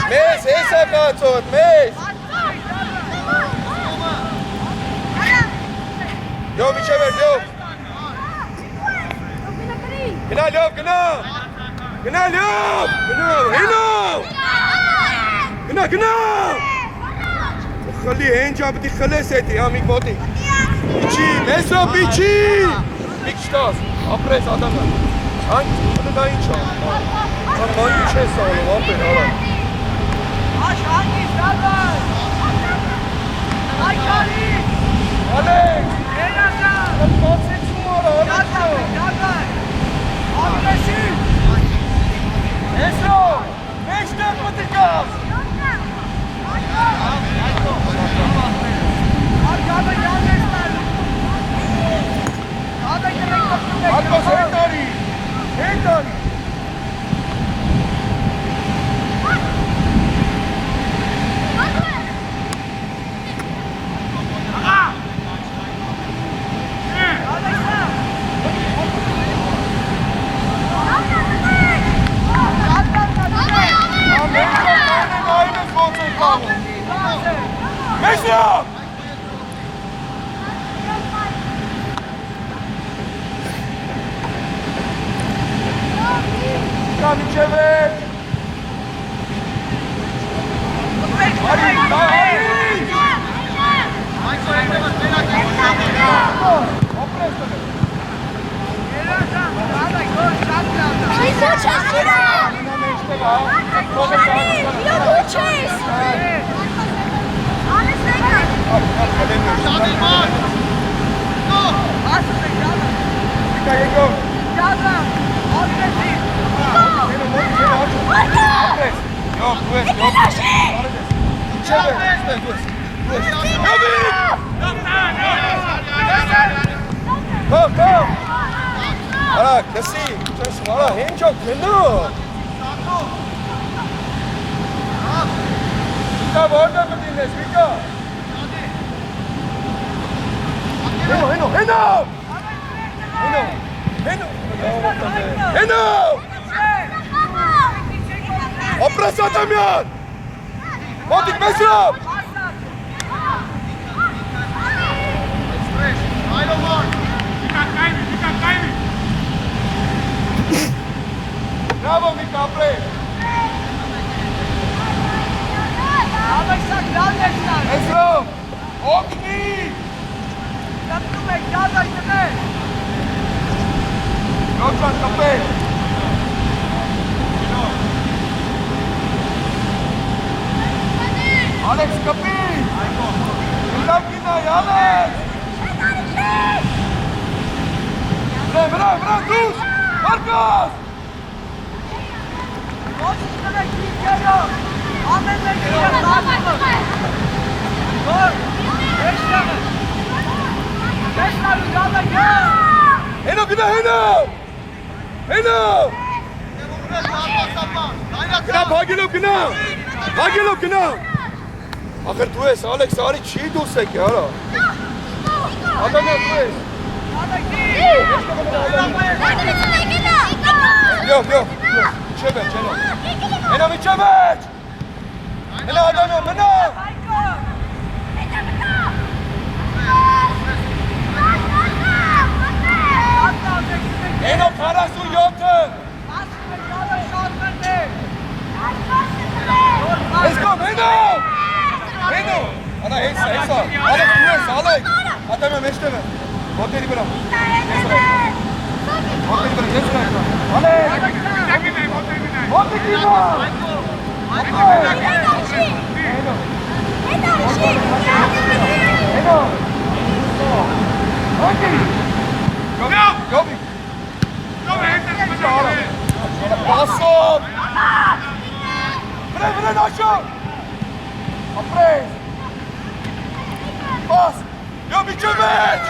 Մեզ, հեսա կացոտ, մեզ։ Լյով, իչև էր, լյով։ Գնա, լյով, գնա։ Գնա, լյով, գնա, հինով։ Գնա, գնա։ Խլի, հենջա պտի խլես էտի, ամիք մոտիկ։ Իչի, մեսո, պիչի։ Միք չտաս, ապրես ադամը։ Անք, դա ինչ է։ Ման ինչ ես ալով, ապեր, արա։ Aç hangisi zaten? Aç hangisi? Alex! Gel lan! Basket numara, Alex! Gel! Agresif! Esro! 5 dakika tıkas! Arkada gelmezler! Hadi gerek yok. Atlas Hendari! Hendari! Mesut! Kamicevic! Hadi, Ara, kasi, ara, hem çok gönül. Vika, orada mı dinles, Vika? Heno! Opres atamıyor! Motik Mesut! Bravo, Mika, opres! Esro! Okni! Yolcan, kapı! Alex, kapı! Gina, Alex! Bırak, dur! Marcos! Heno, gina, Heno! Gina! Akhir tu es, Alex, sari çiğ dursa ki ara. Adam ya tu es. Yok. Çebeç, Heno. Heno mi çebeç? Heno adam yok, Heno. Heno parası yoktu. Let's go, Heno! Ana, hesa. Alex, tu es, Alex. Atame, meşteme. Moteri bırak. Moteri bırak, yesene. Alex! Moteri bırak! Heno! Gobi! Passo! Bre, nacho! Apres! Pas! Jovicevic!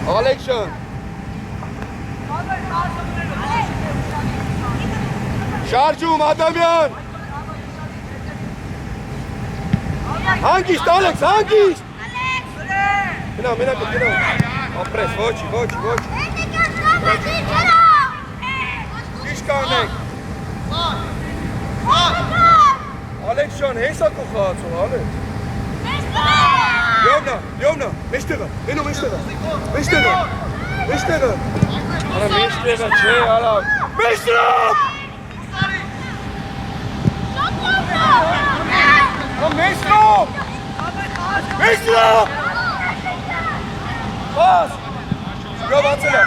Alexion! Şarjum Adamyan! Հանգիստ, Ալեքս, հանգիստ։ Գնա, մենակ գնա։ Ապրես, ոչի։ Ճիշտ կանենք։ Ալեքս ջան, հեսա քո խաղացող, Ալեքս։ Լյովնա, մեջտեղը, հենո մեջտեղը։ Արա մեջտեղը չէ, արա։ Մեջտեղը։ Մեջտեղը։ Բաս։ Լյով անցելա։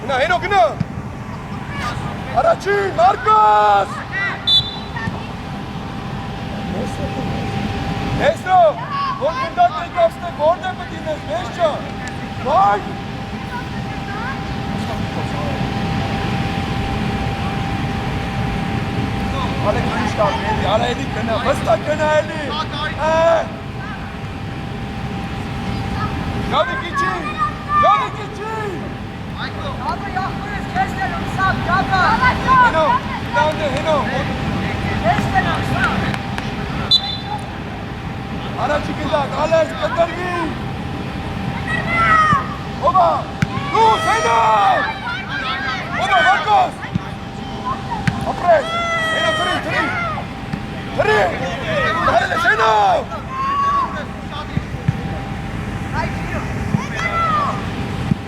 Գնա, հենո գնա։ Առաջին, Մարկոս։ Հեսո, որ գնդակ եկավստեք, որն է պտինես, մեզ ճան, վայ։ Ալեք ինչ կավ, էլի, արա էլի կնա, վստակ կնա էլի։ Գավիկ իչի։ Gaba yaxmıyız, keslerim sağ, gaba. Heno. Keslerim sağ. Araçı gıdak, Alex, Katargi. Oba, Luz, Heno. Oba, Marcos. Apres, Heno, Tri. Dale, Heno.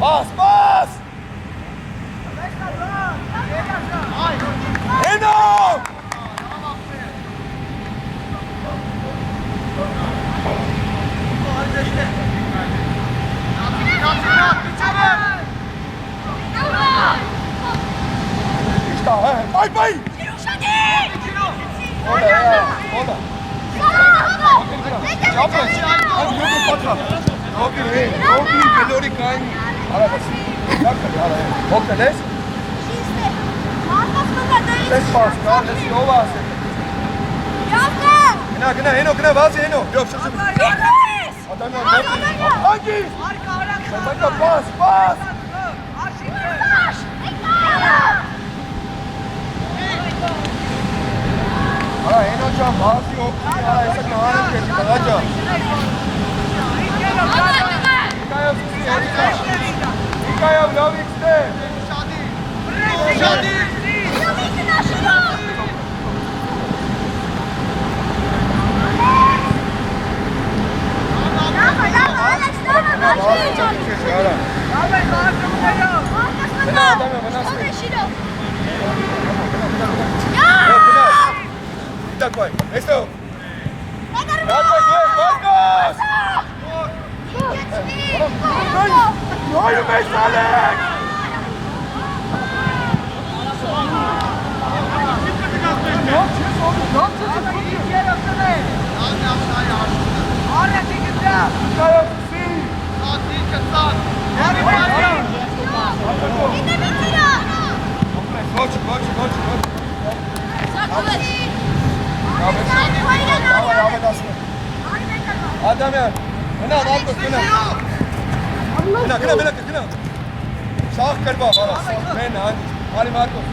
Bas. Heno. Bay. Orada. Yapma. Hadi yürü patra. Okey, kalori kayn. Ara bas. Ara. Okey, les. Ses bas, kardeş yova sen. Gına, Heno, vaz Heno. Yok, şu. Adam yok. Hangi? Arka. Bas. Ara Heno can bas yok. Ara esa kahanet geldi bagaja. Hikayev Lavik'te. Şadi. Такой. Esto. Marcos. Hayır mesele. Adam ya. Gına Marcos gına. Gına. Sağ kır bak ara. Ben Ali Marcos.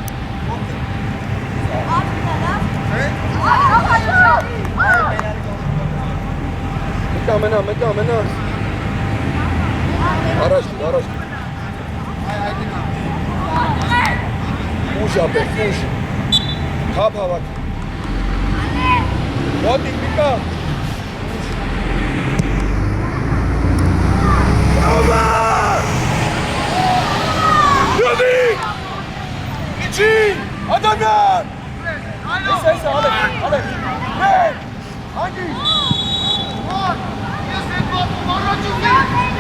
Mena. Araç. Push. Kapa bak. Botik bika. Bravo! Yürü! İçin! Adam ya! Neyse, Alex. Ne? Hangi?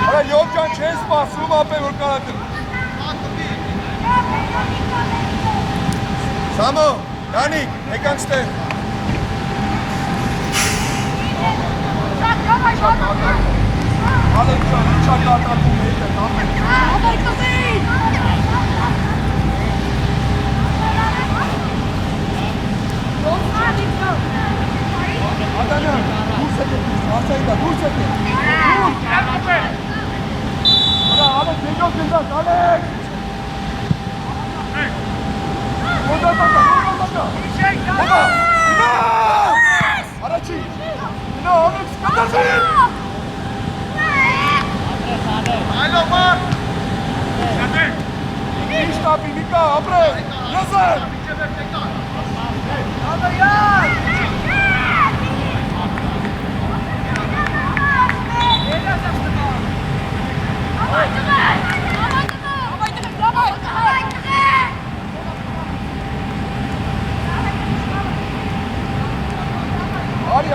Ara Yovcan chest pass, Suma pe vurkaladı. Samo, Danik, Ekanste. Alex can uçakla atar bu meyve, tamam mı? Adana, dur sakın, asayda, dur sakın. Dur! Alex, ne yok güzel, Alex! Oradan baka! Baba! Araçı! Ne oldu? Արտասին։ Այլո, մար։ Ինչ տապի, Նիկա, ապրես, լսեր։ Ադրյան։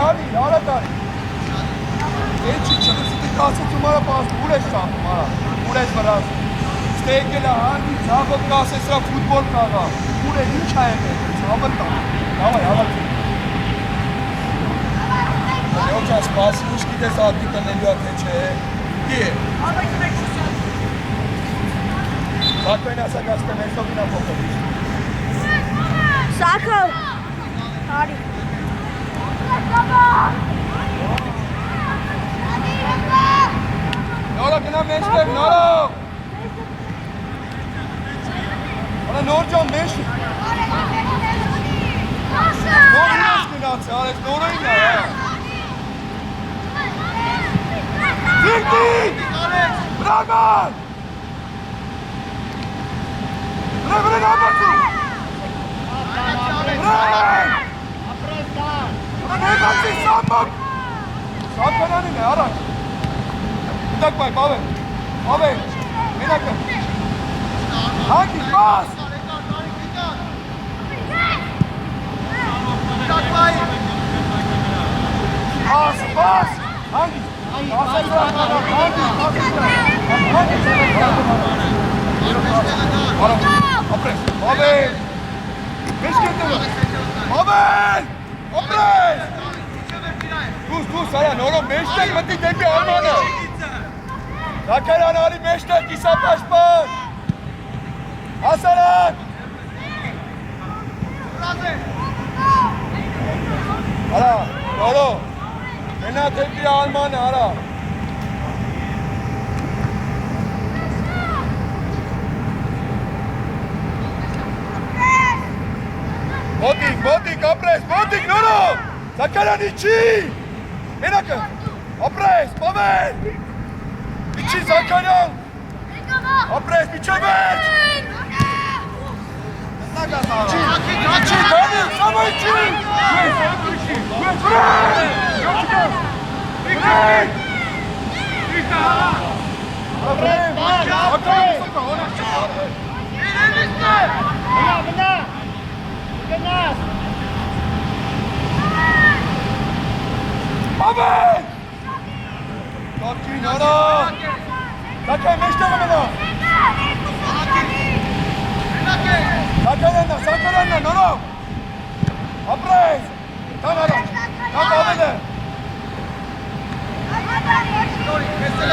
Արի, արա տարի։ Էջի չլսիտ կասեց ումարա պաստ, ուր ես սամում, արա, ուր ես վրազ։ Ստեգել է հանի, ծաղոտ կասեց սրա ֆուտբոլ կաղա, ուր է ինչ հայ է, ծաղոտ կա, դավայ, հավաքի։ Յոչա, սպասի, ուշ գիտես ատի տնելու ա թե չէ, գի է։ Սակվեն ասագաստ է մեսովինա փոխովիշ։ Սակով, հարի։ Նորա գնա մեջտեղ, նորա։ Արա նոր ջան մեջտ։ Նոր ինաս գնացը, արես նորային է։ Զիրկի, բրագան։ Բրե նաբացու։ Նեգացի սամբակ։ Սատկանանին է, առաջ։ Դակ բայ, բավեն, մենակը։ Հանգի, բաս։ Բաս, հանգի։ Ապրես, բավեն։ Մեջ կետևը։ Բավեն, ապրես։ Դուս, արա, նորով մեջտեղ մտի դեպի արմանը։ Զաքարյան արի մեջտեղ կիսապաշպան։ Հասարակ։ Արա, նորով, մենա դեպի արմանը, արա։ Մոտիկ, ապրես, մոտիկ, նորով։ Զաքարյան իչի։ Մենակը, ապրես, բավեն։ Իչի Զաքարյան։ Ապրես, միջև վերջ։ Իչի, դանիլ, սամա իչի։ Բավեն։ Կապկին, արա։ Զաքարյան մեջտեղը մենա։ Զաքարյաննա, նորով։ Ապրես։ Տան առաջ, տան բավեն է։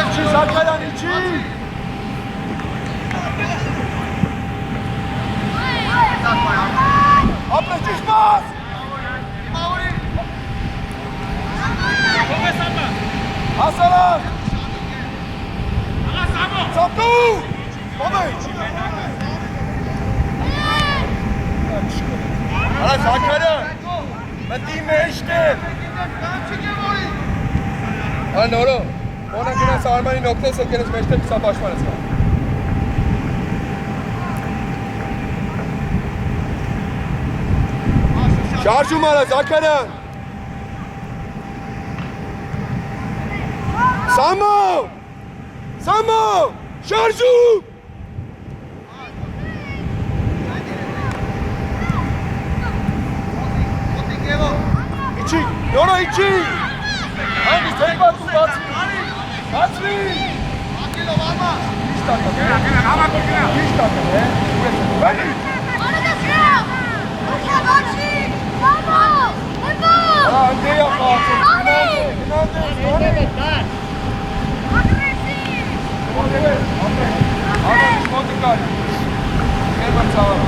Իչի Զաքարյան, իչի։ Ապրես, ճիշտ բաս։ Հասարակ։ Ծապտու։ Բավեն։ Արա Զաքարյան, մտի մեջտեղ։ Արա նորով, ոնը գնաս արմանին օգնես եկել ես մեջտեղ կիսապաշման ես կա։ Շարժում արա Զաքարյան։ Սամո, շարժում։ Իչի, նորա իչի։ Հանգիստ հեքվատում բացվի։ Իշտ ակն է։ Բանի։ Արա, անդեյա խաղացել, գնանդ ես, Ալոս մոտիկար, կերբան ծավար,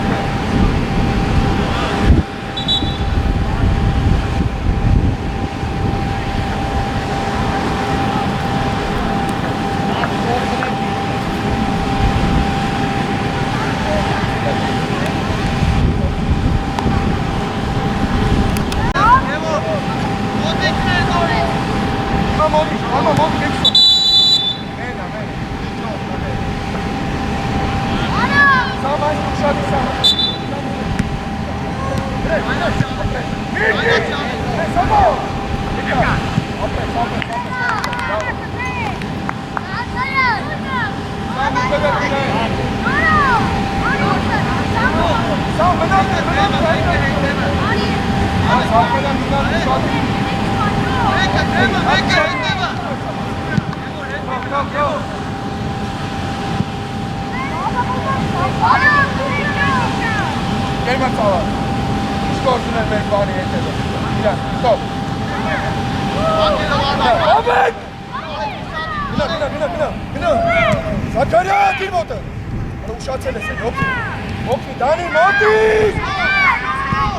Gelme sağa. Skorsun hemen bari yeter. Bilal, stop. Ahmet! Bina. Sakarya, değil mi o da? Bana uşağı çelesin, okey. Dani, Moti!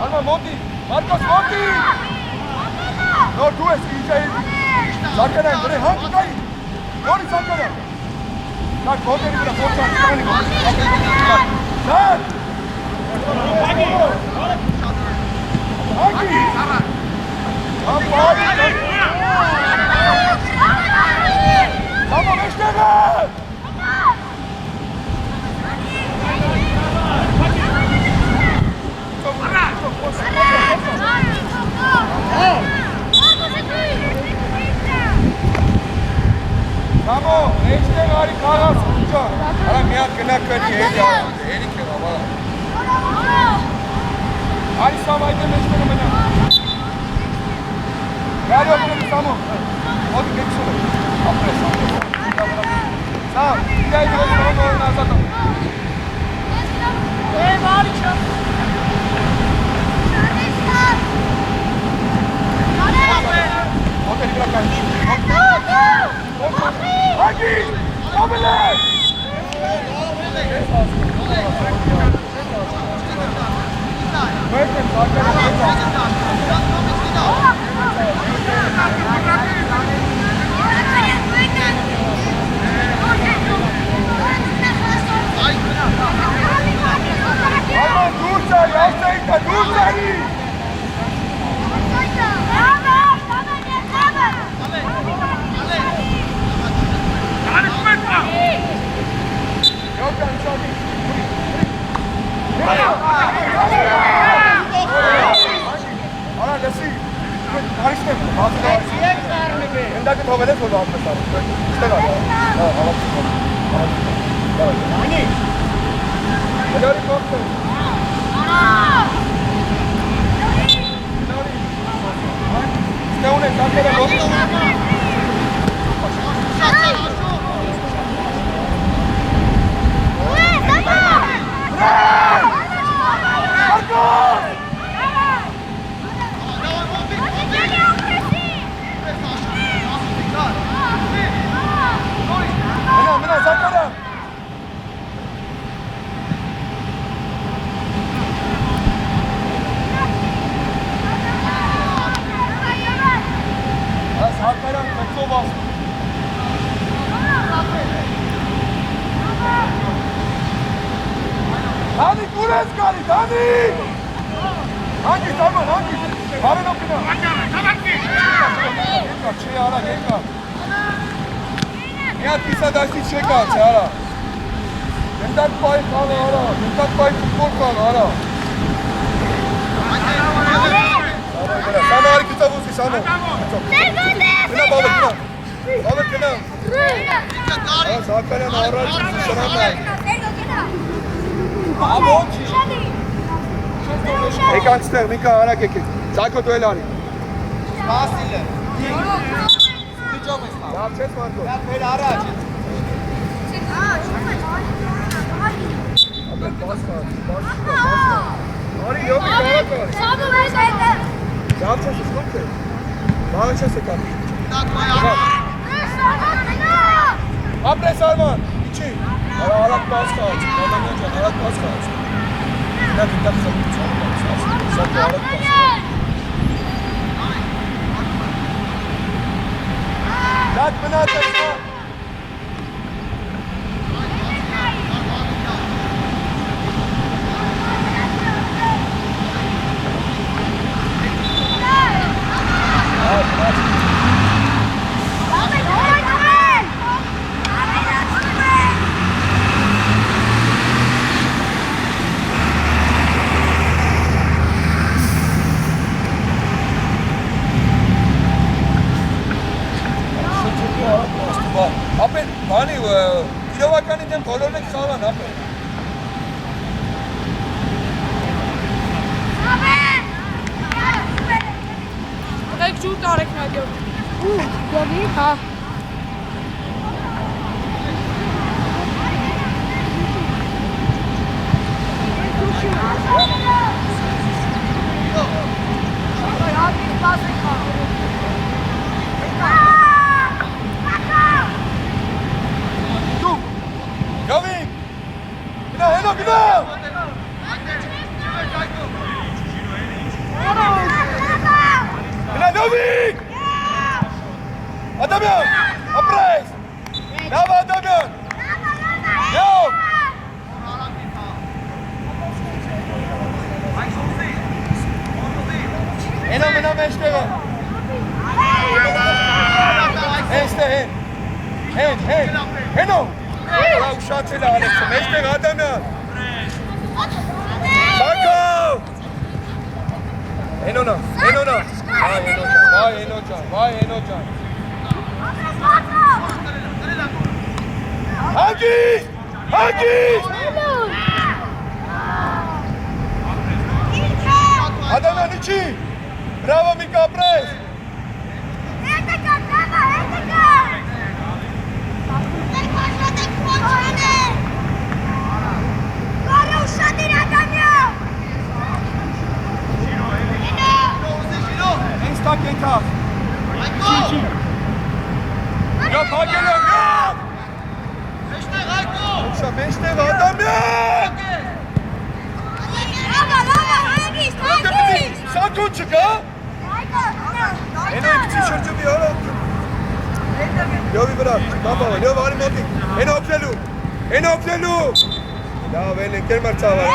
Alma, Moti. Marcos, Moti! No, tu es, iyice. Sakarya, buraya hangi kayı? Doğru Sakarya. Bak, Moti'yi bile borçlar. Lan! Hangi? Tamam işte be! Tamam, işte harika sıkıntı. Ara miyat kena kadi ya. Erik ya baba. Ali samaydı meşgul bana. Gel yok bunu tamam. Hadi geç şunu. Aferin. Tamam. Gel biraz sonra oyna zaten. harika. Hadi bırak ben. Hadi! Abile! Ama dur sen ya sen dur seni! Yok ben şu an Ana lesi karıştı mı? Endaki tövbeler sordu abi mesela. İşte galiba. Ha, alaksın. Hani? Helal koptu. İşte o ne? Sen de koptu. Mina, Zakara. Zakara, çok bas. Dani, Gures kali, Dani. Hangi zaman, hangi? Varın okuna. Şey ara, genka. Nihat pisa dersi çeka, çara. Gendak pay kan ara, gendak pay futbol kan ara. Sana hari kita busi sana. Kena balık kena. Balık kena. Zakarya narar sana. Abo. Ek angster, Mika ara keke. Zako duelari. Vasile. Ya çet Marco. Ya böyle ara aç. Abi bas var. Ari yok bir kara kar. Ya çet sıkıntı. Bana çet sıkıntı. Apre Salman. İçi. Ara arak bas kaç. Ondan önce arak bas kaç. Ne kadar sıkıntı. Sen arak bas. Lat bana taşma. Շուտ արեք նայով։ Գովի։ Հա։ Դու։ Գավիկ։ Գնա, հենո, գնա։ Գնա, Դավիկ։ Ադամյան, ապրես։ Լավ Ադամյան։ Լավ։ Հենո մնա մեջտեղը։ Էստեղ հեն։ Հենո։ Հա ուշացել է Ալեքսը, մեջտեղ Ադամյան։ Սակով։ Հենոնա։ Վայ Հենո ջան։ Հագիս։ Ադամյան իջի։ Բրավո Միկա ապրես։ Հենց տակ եկավ։ Եվ հագել եմ, եվ։ Մեջտեղ Ադամյան։ Սակոն չկա։ Հենո իպցի շրջումի հորա։ Լյովի վրա, բամբավը, լյով արի մոտիկ։ Հենո օգնելու։ Լավ, են ընկեր մրցավար։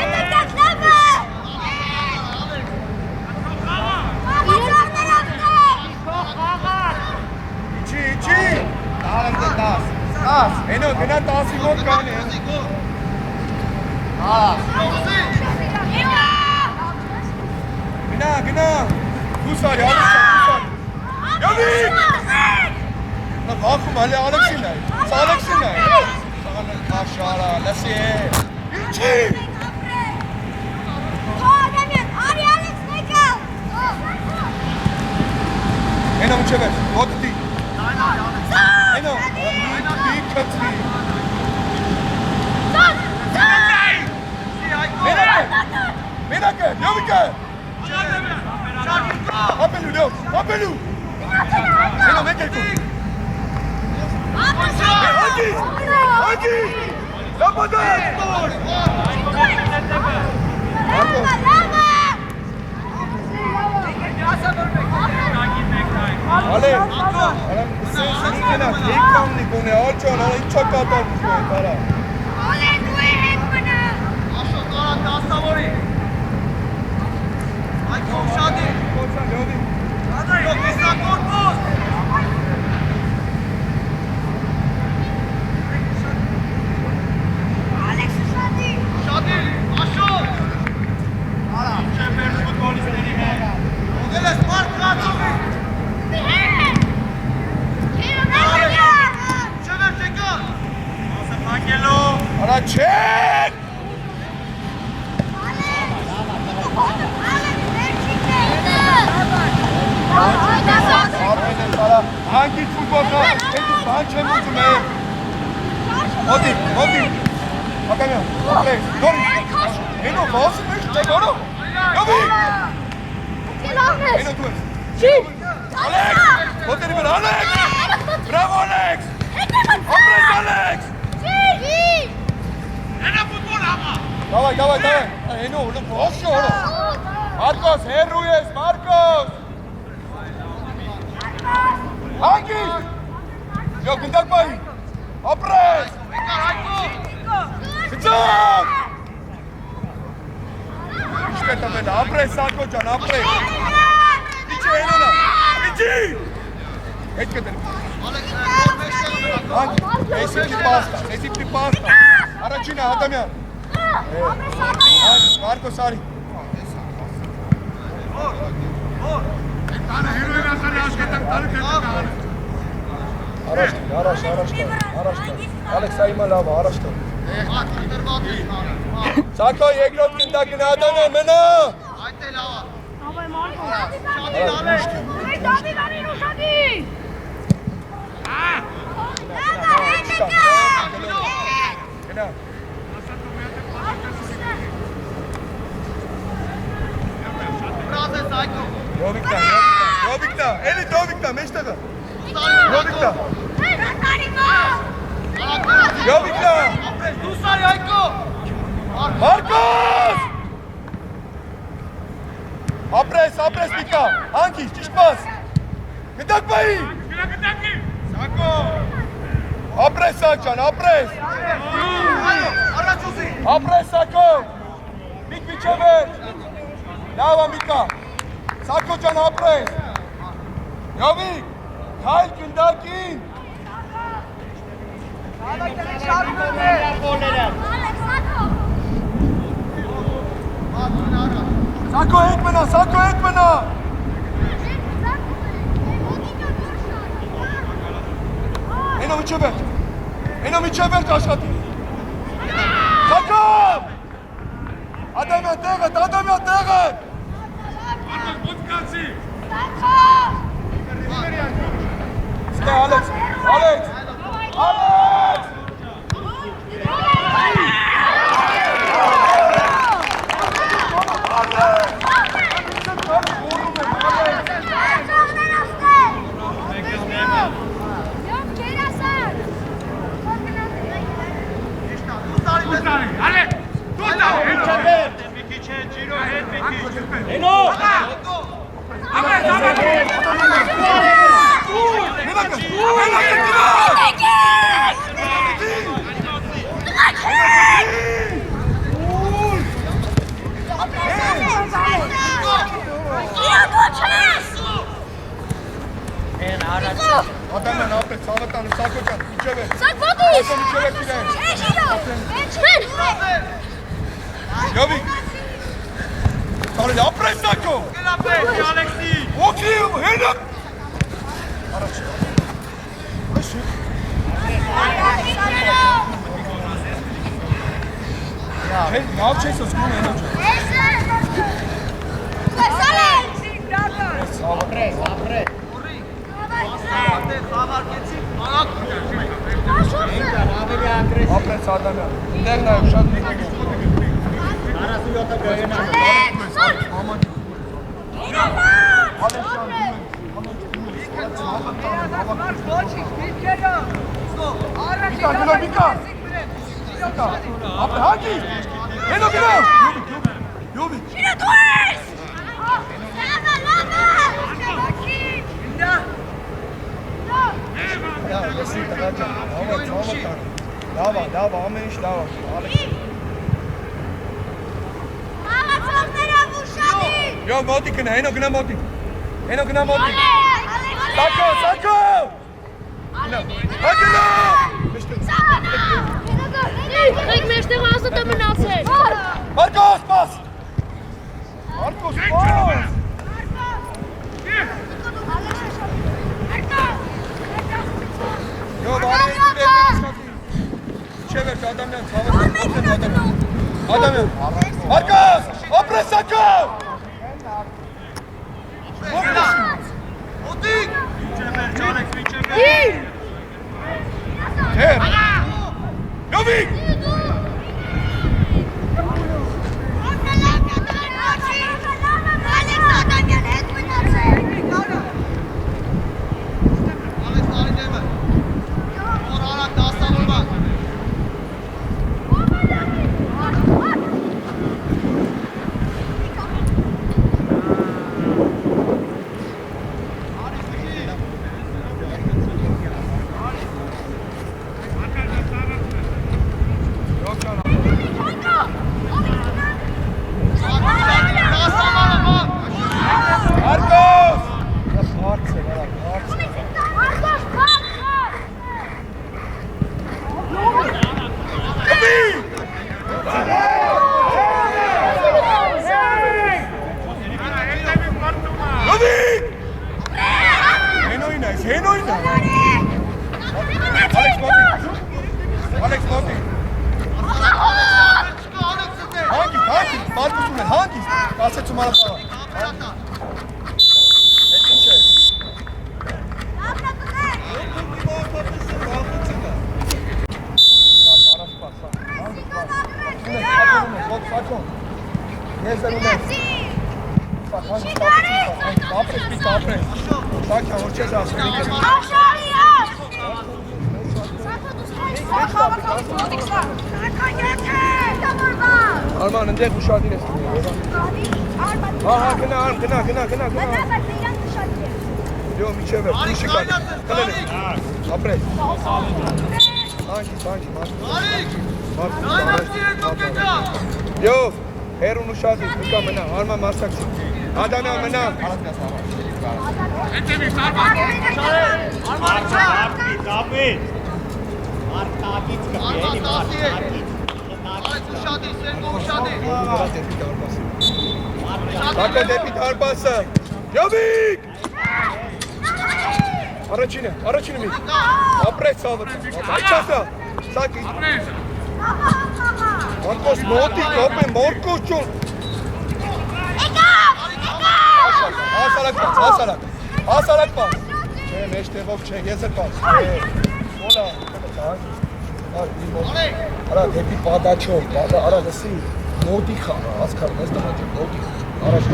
Իջի։ Հենո, գնա 10-ի մոտ կանի։ Գնա։ Դուս արի, Ալեքսին։ Վախում հալի Ալեքսին է։ Սա Ալեքսին է։ Սաղանն կաշարա, լսի է։ Իջի։ Հենո մուչև է, ոտտի։ Հենո, մի կծվի։ Մենակ է, լյովիկը։ Ապելու, լյով, ապելու։ Հենո, մեկ եկում։ Հագի, լապադակ։ Ալեք, սենց կենակ, եկ կամնիկ ունե, ալճան, ալա ինչ ակատար ուզում են, տարա։ Արա չեք! Հանգից ֆուտբոլ կա, հետուս բան չեմ ուզում է։ Մոտի, Ադամյան, ապրես, նորից, հենո, վասի մեջ չեք արո, նովիկ, հենո դու ես, Ալեքս, մոտերի վրա, Ալեքս, բրավո Ալեքս, ապրես Ալեքս, Davay, heno, boşu oğlum. Marcos, Herruyes, Marcos. Hangi? Yok, gündak bayı. Apres. Sıçak. İşte tabii, apres Sarko can, apres. İçi henona, içi. Geç gidelim. Hangi? Esipli pasta. Aracına, Adamyan. Marco Sari. Araştır. Alex Aymalava, araştır. Sako, yeglot gündakine Adamyan, mena. Genau. Jovik da, eli Jovik da, meştega. Jovik da. Jovik da. Dusari Ayko. Marcos! Apres Mika. Hangi, çiş pas. Gıdak bayı. Sako. Apres Sakcan, apres. Apres Sako. Mik çever. Dava Mika. Sako can apres. Jovik. Kayl Gündakin. Sako etmena. Eno miçebet aşağıda. Sako! Adam ya teğet. Ska Alex. Adamlar ne yapıyor? Sağlıktan Sako can. İçeri. Sako içeri gider. Jovik. Sarı apres Sako. Okey, helal. Araç. Işık. Hey, ne yapacaksınız? Apres adam ya. Degna yok, şart değil. Arası yota göğene. Mika. Apre, hangi? Eno. Jovik. Ya, yesin tagaca. Dava, ameniş dava. Yo, moti kena, eno kena moti. Sako! Hadi lan! Ik meeste was het dominatie. Marcos, pas! Yo, bari çevir adamdan Adam ya. Marcos! Apres Sako! Odik. Ter! Jovik! Alex Motti. Hangi? Marcus Unen, hangi? Passa तुम्हारा पावर. Ապրես, պիտա, ապրես։ Սակյան, որ չես ասում, ինքս։ Արման, ընդեղ ուշադիր ես տունում։ Հա, գնա։ Յո, միջև է, դուշի կան։ Կլեն է։ Ապրես։ Յո, հերուն ուշադիր, դուկա մնա, արման մասակցի։ Ադամյան մնա։ Սակը դեպի դարպասը։ Յովիկ։ Առաջինը մի։ Ապրես ծավը։ Աչասա։ Սակի։ Մարկոս մոտիկ, ապեն մորկոս ճոն։ Հասարակ պաս։ Չէ, մեջ տեղով չէ, ես էլ պաս։ Ոլա։ Արա, դեպի պադաչով, արա, լսի, մոտիկ խաղը, ասկար, ես տղաճ, մոտիկ, առաջ։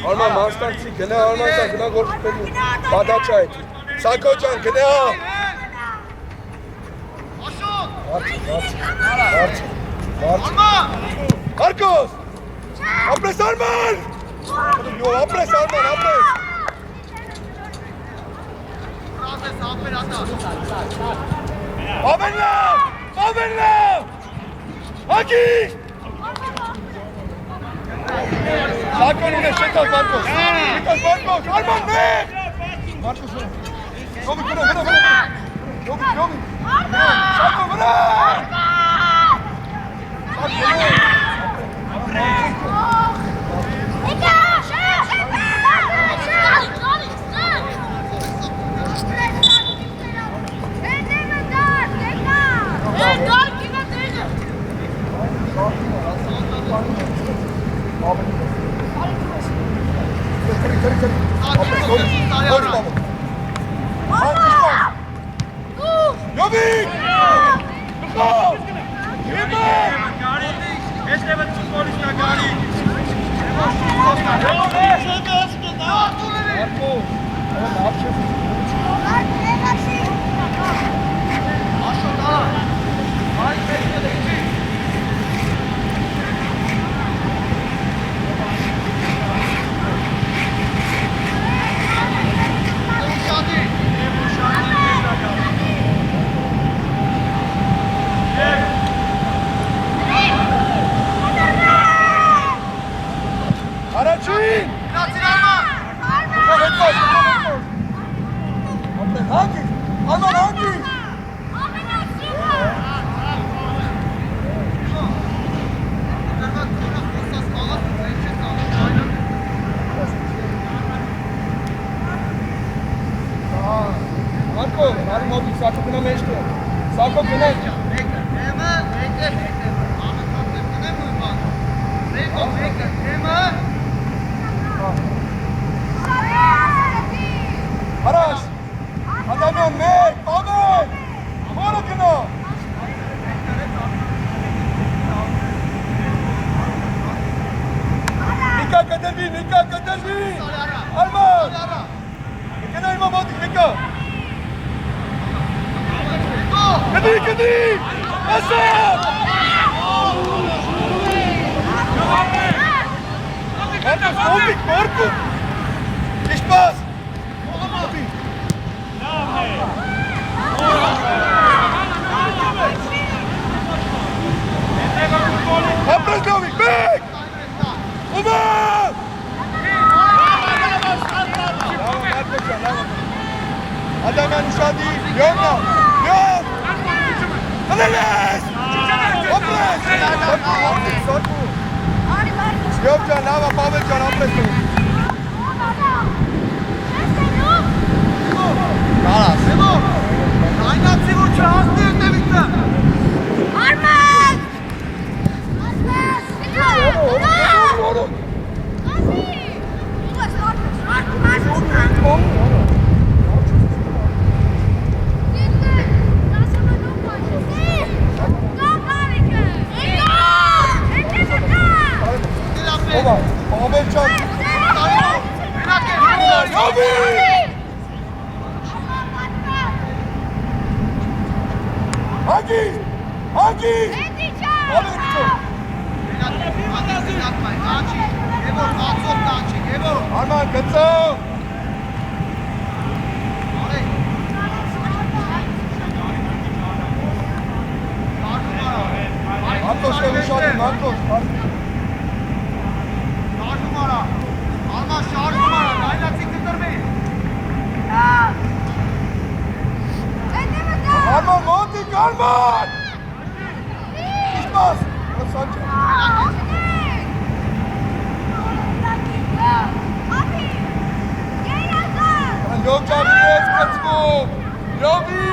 Արման մանստանցի, գնա արմանցան, գնա գործպելու, պադաչ այդ, սակոջան, գնա։ Մարկոս, ապրես արման, ապրես արման, ապրես։ Ավենլավ, հակի։ Սակոնին է շետալ Մարկոս, արման մեկ։ Մարկոս վրա, Յովիկ վրա, Յովիկ, Սակոն վրա։ Յովիկ! Առաջին! Արման հանգի! Մարկո, արի մոտի, սակո գնա մեջտը, սակո գնա։ Հարաշ, Ադամյան մեկ, Ադամ, որը գնա։ Նիկա կտրվի, Արման, գնա իմա մոտիկ, Նիկա։ Կդի, ասավ։ Մոտիկ, մորկում, իշպաս։ Ապրես լովիկ, մեկ! Ուվա! Ադամյան ուշադի, յոմնա, յոմ! Հլելես! Ապրես! Սարկու! Յոմ ճան, լավա, պավել ճան, ապրես լովիկ! Abelcan. Yavi! Hagi! Hagi! Abelcan. Arman kaçın. Marcos konuşalım, Marcos. Arman, Montik, Arman! İşmaz. Sancı. Yok abi, yes, kaçma. Yavi!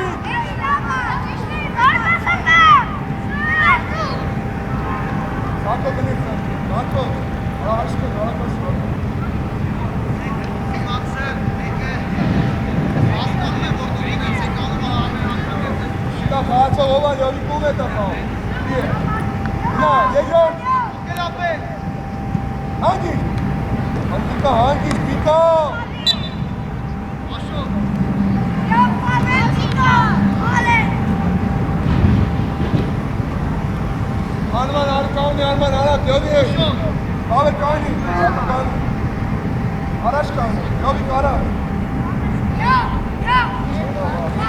Marco benimle. Marco. Allah aşkına, Allah aşkına. Da fața ova, eu îi cum e da fața. Bine. Na, e greu. Hangi? Hangi? Pica! Arman, Arman, Arak, Yavi. Abi kani. Araç kani. Yavi kara.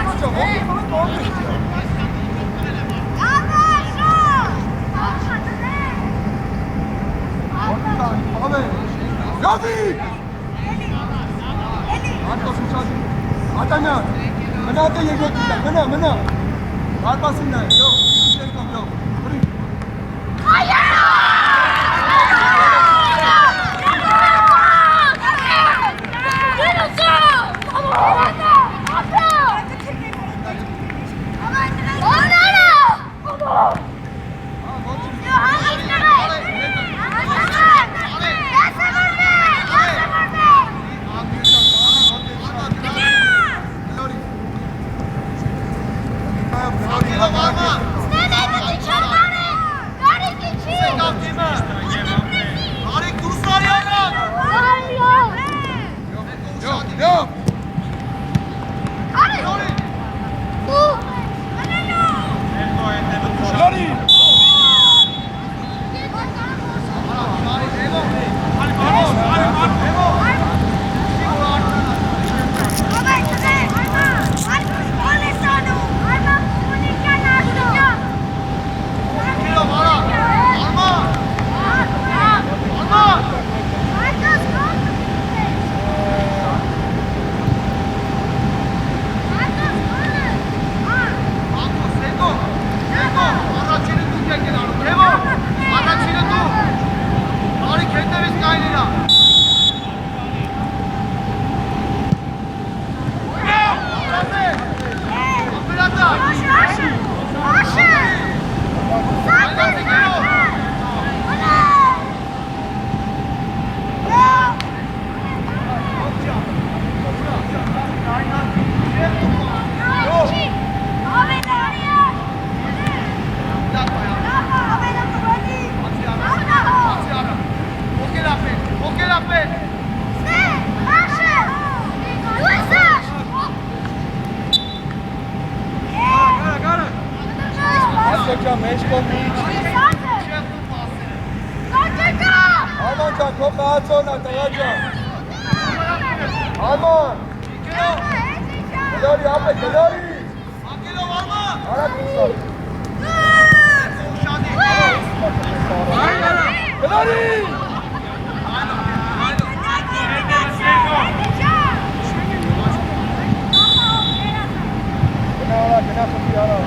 Hocam, o olmuş ya. Abi, Yavi! Marcos uçadı. Adana. Mana da ye götürdü. Mana. Arbasında. Yok. Şey yok. Yok. Lori. Arman çok rahat sonra Taracan. Arman. Kelori abi, Kelori. Arak usta. Kelori. Kena sepi ara.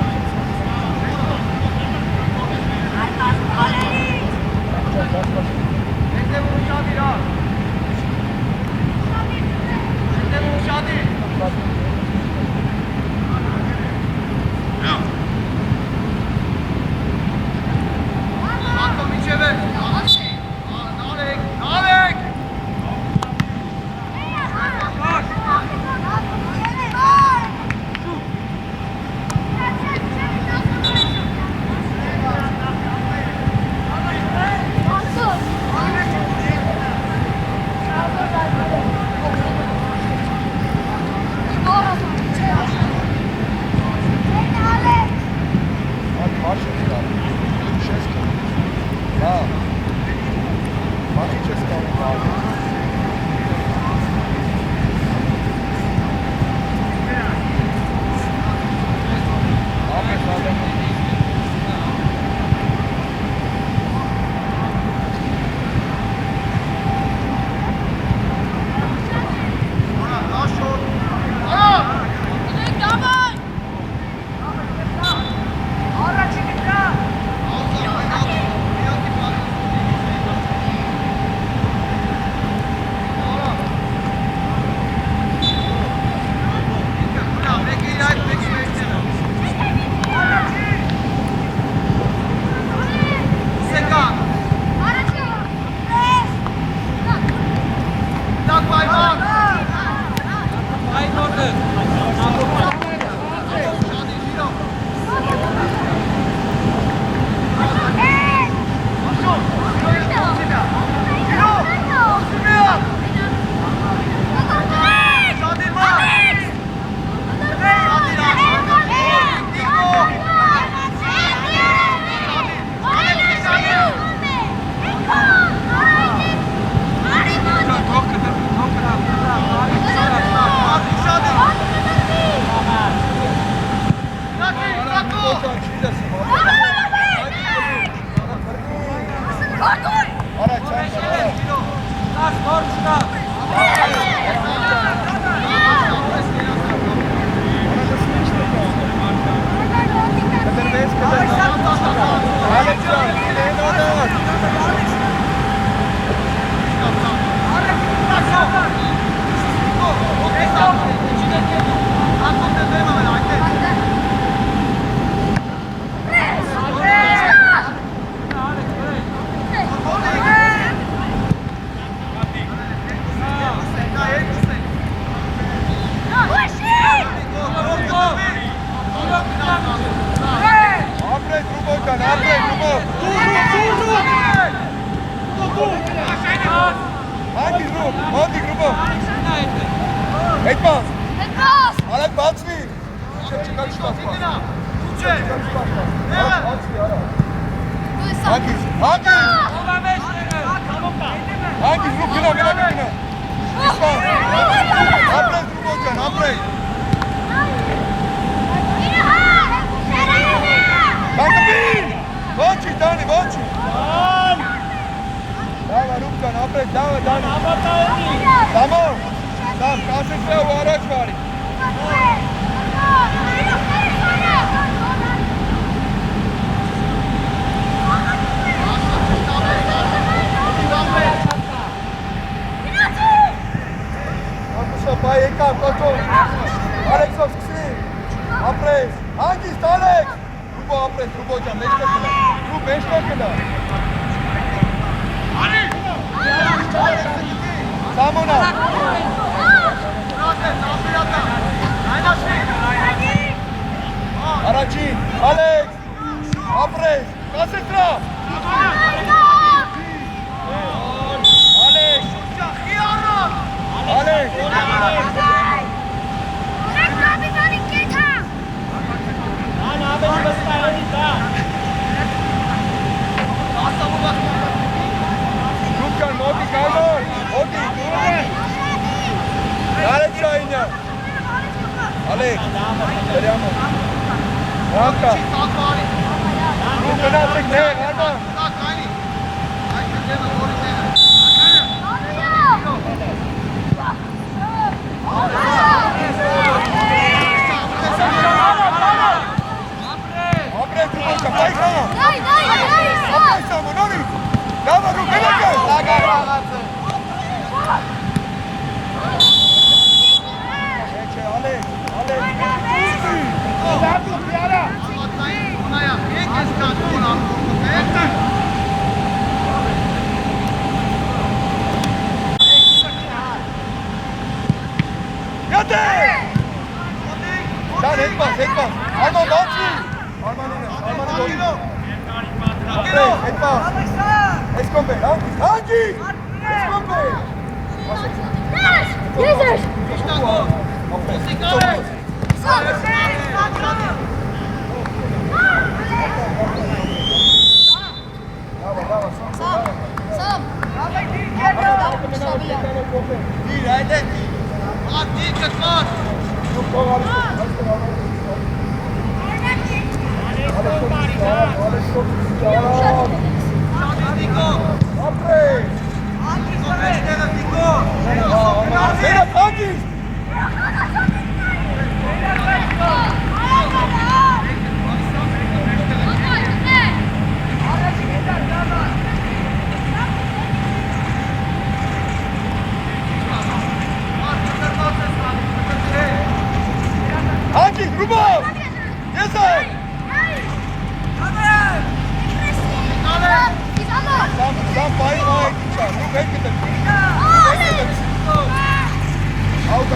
Out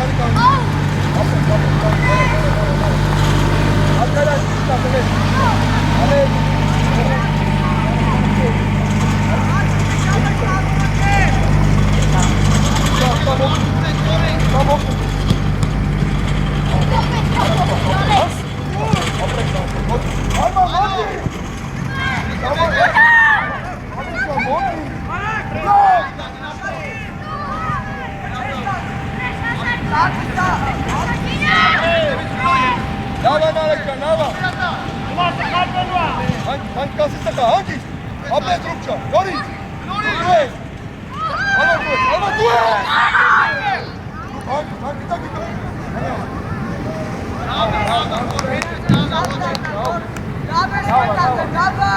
Gaba!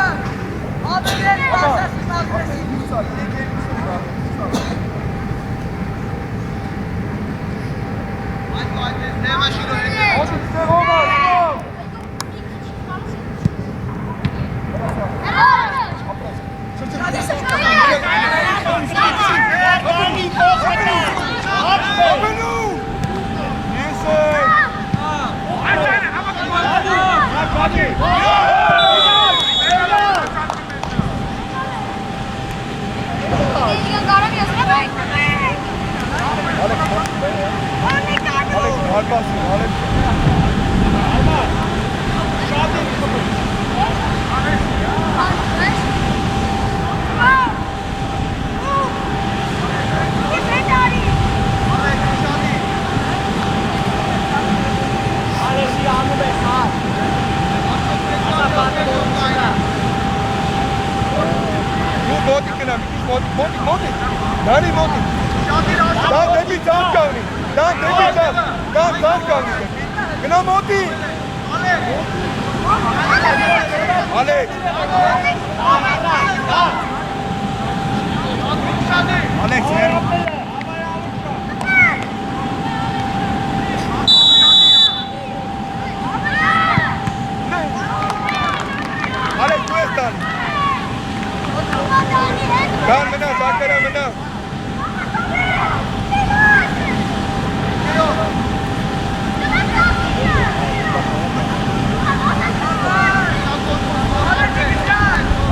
Abi ver pasasın agresif. Hadi güzel olmaz. Abenu! Yusuf! Alparsın, Alex. Moti kena, Moti. Nani Moti? Dan Devi Chan Kauni. Dan Devi Chan. Dan Chan Kauni. Kena Moti. Alex. Alex, here. Alex, tu estás. Dan menang, Zakara menang.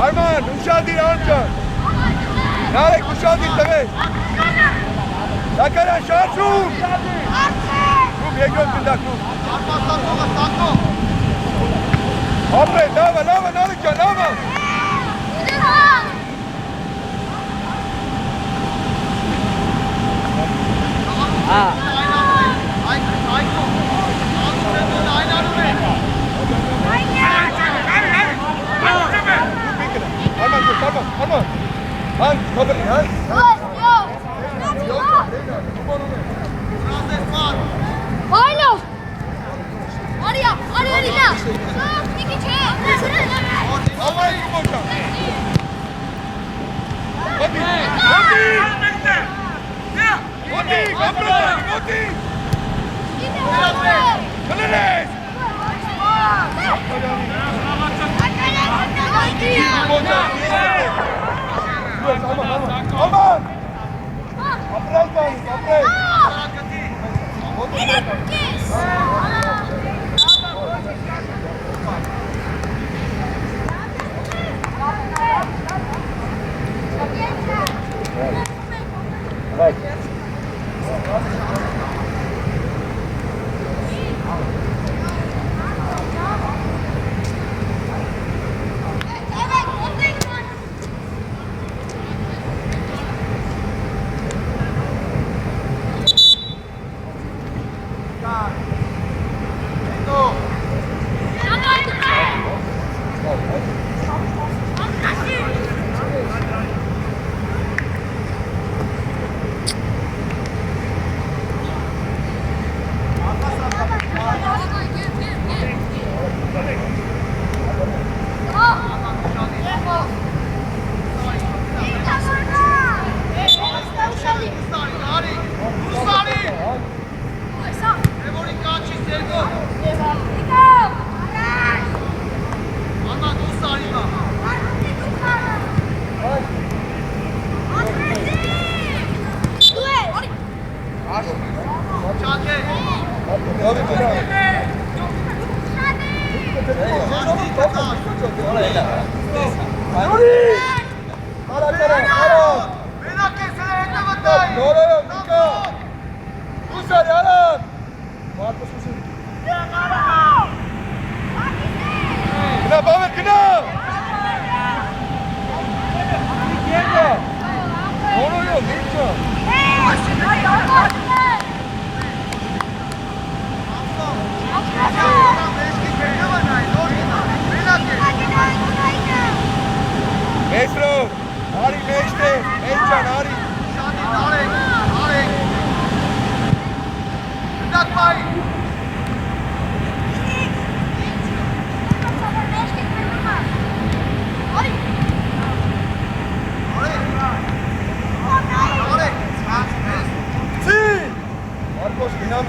Arman, Uşadil Armcan. Narek Uşadil tabi. Zakara Şarşum. Rum, ye götünden Rum. Apre, lava, Narikcan, lava. Arman. Han, cover it, han. Alo. Arya. Allah'a iyi boşa. Moti, kapra, Moti. Kaleles. Aman. Apral kani, apral. Right.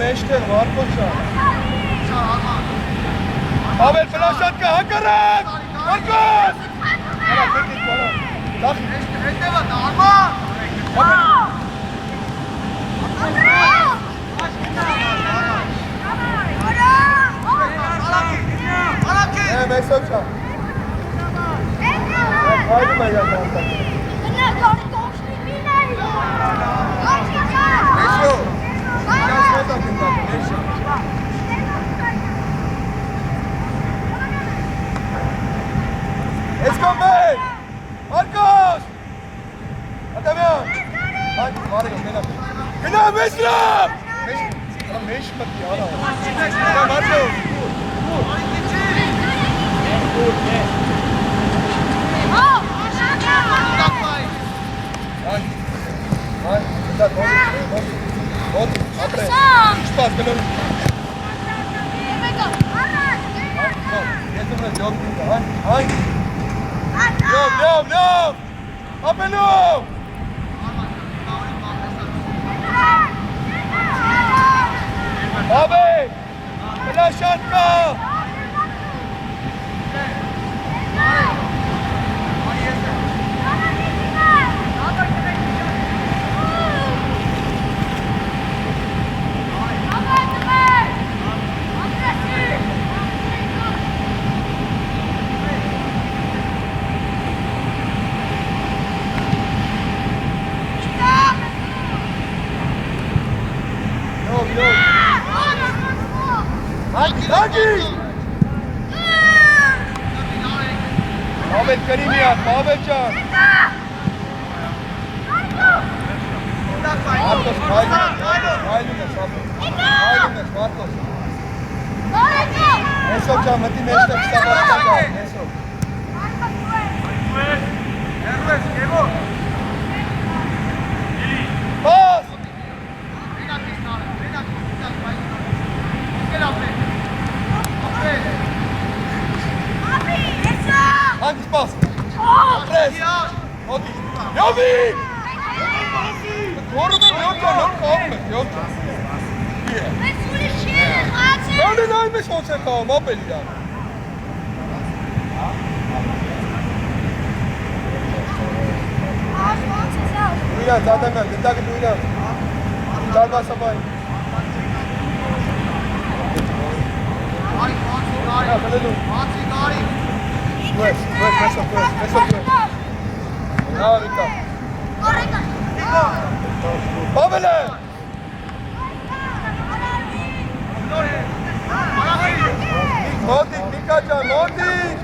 մեջտեղ Մարկոսյան։ Ավել ֆլաշատկա հակառակ։ Մարկոս։ Արա քեքիք բարա։ Դախի։ Հետևա Արման։ Մեսոչա։ Հայդում է յա դարձա։ Մեսո։ Մեսո դակին մեսո։ Escombet! Marcos! Adamyan! Hadi Mario gel. Gel Mesra! Meş bak ya. Ya Mario. Ay, güzel gol. Apre. Pas gol. Yeter job. Ay. Yom. Up and up. Abi. Flashanka. Hagi! Ahmet Karimiya, Ahmetcan. Marcos, Marcos. Eso can, mati meşte sabahta. Eso. Pas! Hangi pas? Pres! Hadi! Yavi! Doğru mu? Yok. Nerede neymiş olsa kalm, abel ya. Duylan, zaten ben. Dindaki duylan. Çalma sabah. Ya, kalalım. Pues, eso. Bravo, Vika. Pavele! Modric, Vikacan, Modric!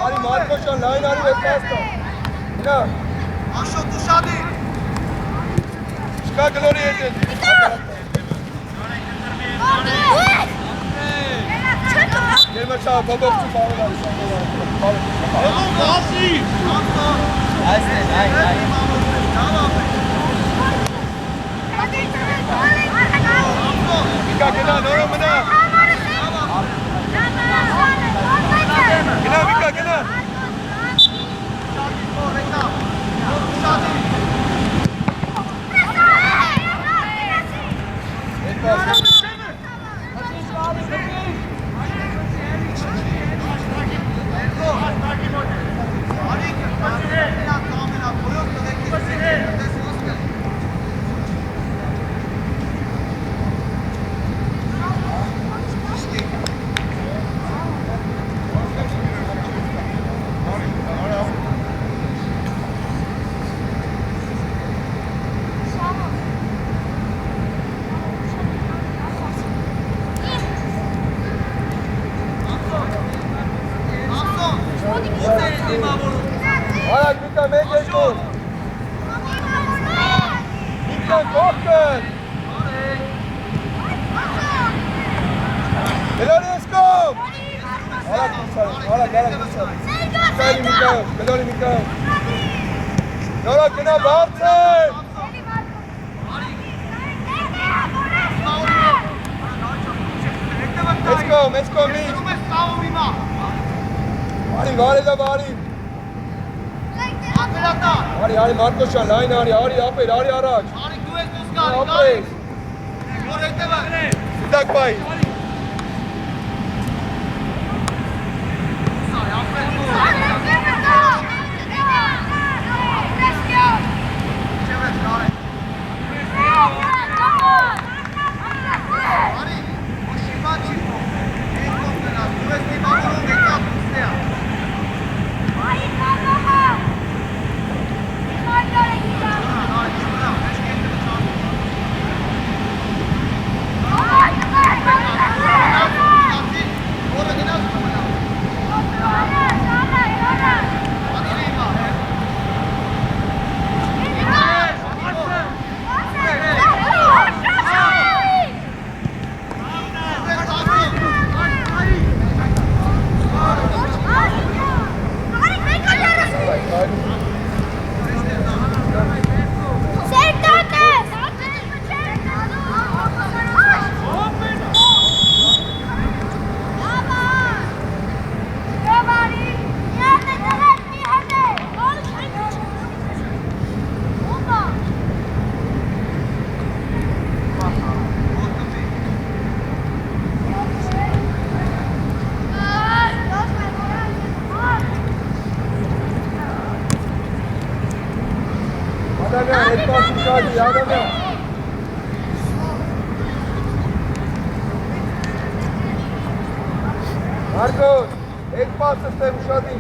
Ari Marcos'un line ari ve pasta. Ya. Aşo dışarı. Çıkar Gloria edin. Gelme çağır, babakçı bağlılar. Oğlum Asi. Ay. Vika gelen, oğlum bana. Gelen Vika, gelen. Adamian, բարձր։ Մեծ կո, միջ։ Արի, վարելա, վարի։ Արի, Մարկոշյան, լայն արի, ապեր, արի առաջ։ Ապեր։ Սիտակ պայի։ Adamian, et pas Ushadi, Adamian. Marcos, et pas este Ushadi.